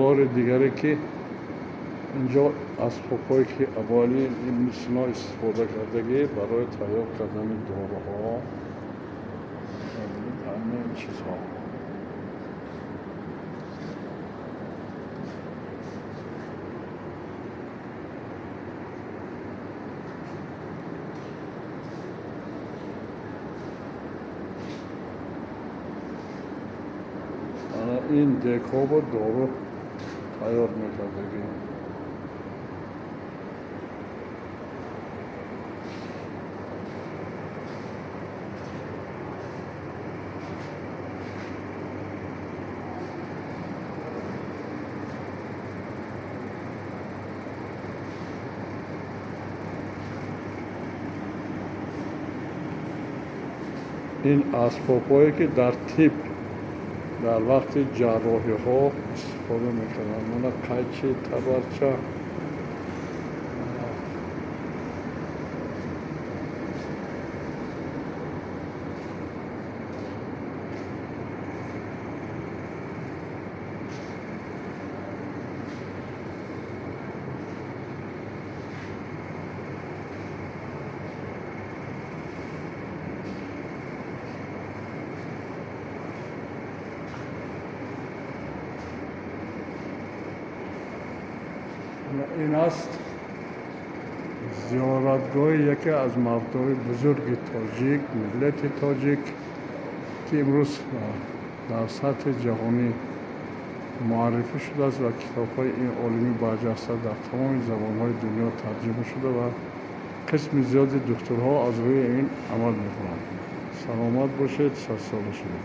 بار دیگری که اینجا اسباب‌هایی که اولی این سنا استفاده کردگی برای تیار کردن داروها همین چیزها. این دیگ‌ها با دارو تیار می‌کردگی. این اسباب‌هایی که در طب در وقت جراحی‌ها استفاده می‌کردند، مانند قیچی، تبرچه. این است زیارتگاه یکی از مردای بزرگ تاجیک، ملت تاجیک که امروز در سطح جهانی معرفی شده است و کتاب‌های این عالمی برجسته در تمام زبان‌های دنیا ترجمه شده و قسم زیادی دکترها از روی این عمل می‌کنند. سلامت باشید، 100 ساله شدید.